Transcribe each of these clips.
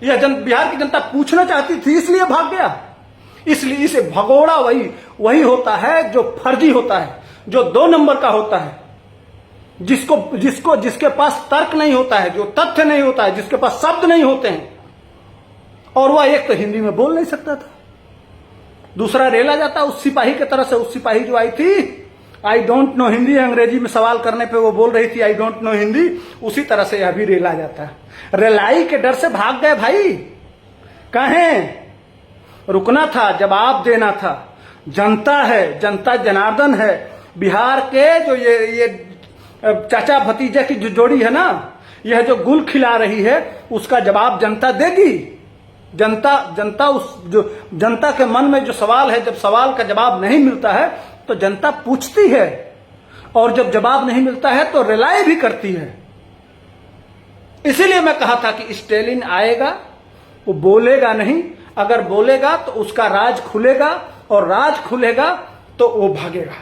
बिहार की जनता पूछना चाहती थी, इसलिए भाग गया। इसलिए इसे भगोड़ा वही होता है जो फर्जी होता है, जो 2 नंबर का होता है, जिसके पास तर्क नहीं होता है, जो तथ्य नहीं होता है, जिसके पास शब्द नहीं होते हैं। और वह एक तो हिंदी में बोल नहीं सकता था, दूसरा रेला जाता उस सिपाही की तरह से। उस सिपाही जो आई थी, आई डोंट नो हिंदी, अंग्रेजी में सवाल करने पे वो बोल रही थी आई डोंट नो हिंदी, उसी तरह से यह भी रेला जाता है। रेलाई के डर से भाग गए भाई। कहें रुकना था, जवाब देना था। जनता है, जनता जनार्दन है। बिहार के जो ये चाचा भतीजे की जो जोड़ी है ना, यह जो गुल खिला रही है, उसका जवाब जनता देगी। जनता के मन में जो सवाल है, जब सवाल का जवाब नहीं मिलता है तो जनता पूछती है, और जब जवाब नहीं मिलता है तो रिलाई भी करती है। इसीलिए मैं कहा था कि स्टेलिन आएगा, वो बोलेगा नहीं, अगर बोलेगा तो उसका राज खुलेगा, और राज खुलेगा तो वो भागेगा।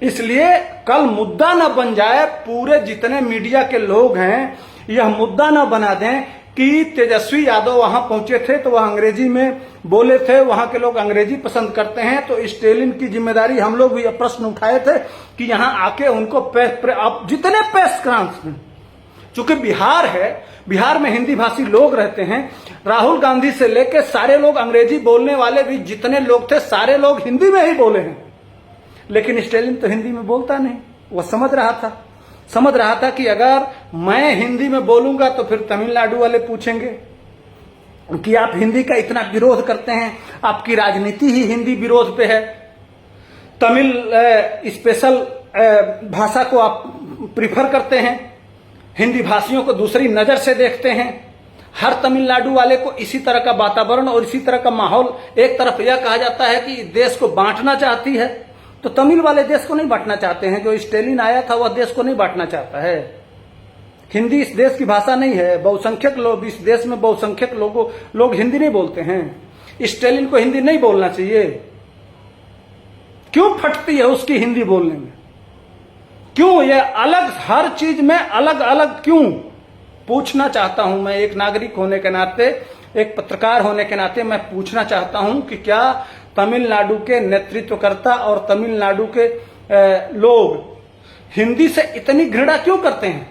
इसलिए कल मुद्दा न बन जाए, पूरे जितने मीडिया के लोग हैं यह मुद्दा न बना दें कि तेजस्वी यादव वहां पहुंचे थे तो वह अंग्रेजी में बोले थे, वहां के लोग अंग्रेजी पसंद करते हैं, तो स्टेलिन की जिम्मेदारी हम लोग भी प्रश्न उठाए थे कि यहां आके उनको जितने प्रेस कॉन्फ्रेंस, चूंकि बिहार है, बिहार में हिंदी भाषी लोग रहते हैं, राहुल गांधी से लेकर सारे लोग, अंग्रेजी बोलने वाले भी जितने लोग थे सारे लोग हिंदी में ही बोले हैं। लेकिन स्टेलिन तो हिंदी में बोलता नहीं। वह समझ रहा था कि अगर मैं हिंदी में बोलूंगा तो फिर तमिलनाडु वाले पूछेंगे कि आप हिंदी का इतना विरोध करते हैं, आपकी राजनीति ही हिंदी विरोध पे है, तमिल स्पेशल भाषा को आप प्रिफर करते हैं, हिंदी भाषियों को दूसरी नजर से देखते हैं। हर तमिलनाडु वाले को इसी तरह का वातावरण और इसी तरह का माहौल, एक तरफ यह कहा जाता है कि देश को बांटना चाहती है, तो तमिल वाले देश को नहीं बांटना चाहते हैं। जो स्टेलिन आया था वह देश को नहीं बांटना चाहता है। हिंदी इस देश की भाषा नहीं है। बहुसंख्यक लोग, इस देश में बहुसंख्यक लोग हिंदी नहीं बोलते हैं। स्टेलिन को हिंदी नहीं बोलना चाहिए। क्यों फटती है उसकी हिंदी बोलने में? क्यों ये अलग, हर चीज में अलग अलग क्यों? पूछना चाहता हूं मैं, एक नागरिक होने के नाते, एक पत्रकार होने के नाते मैं पूछना चाहता हूं कि क्या तमिलनाडु के नेतृत्वकर्ता और तमिलनाडु के लोग हिंदी से इतनी घृणा क्यों करते हैं?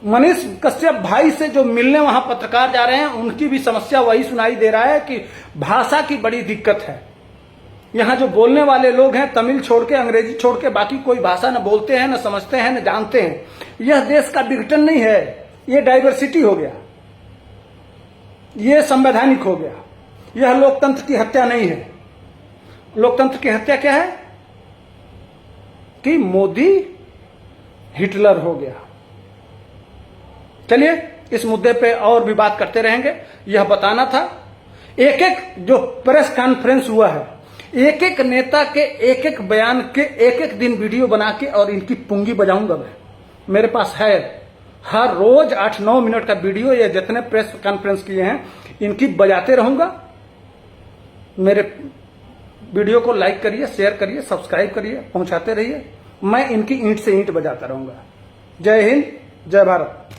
मनीष कश्यप भाई से जो मिलने वहां पत्रकार जा रहे हैं, उनकी भी समस्या वही सुनाई दे रहा है कि भाषा की बड़ी दिक्कत है। यहां जो बोलने वाले लोग हैं, तमिल छोड़ के, अंग्रेजी छोड़ के बाकी कोई भाषा न बोलते हैं, न समझते हैं, न जानते हैं। यह देश का विघटन नहीं है, यह डाइवर्सिटी हो गया, यह संवैधानिक हो गया। यह लोकतंत्र की हत्या नहीं है। लोकतंत्र की हत्या क्या है? कि मोदी हिटलर हो गया। चलिए इस मुद्दे पे और भी बात करते रहेंगे। यह बताना था, एक एक जो प्रेस कॉन्फ्रेंस हुआ है, एक एक नेता के एक एक बयान के एक एक दिन वीडियो बना के और इनकी पुंगी बजाऊंगा मैं। मेरे पास है हर रोज 8-9 मिनट का वीडियो, ये जितने प्रेस कॉन्फ्रेंस किए हैं इनकी बजाते रहूंगा। मेरे वीडियो को लाइक करिए, शेयर करिए, सब्सक्राइब करिए, पहुंचाते रहिए। मैं इनकी ईंट से ईंट बजाता रहूंगा। जय हिंद, जय भारत।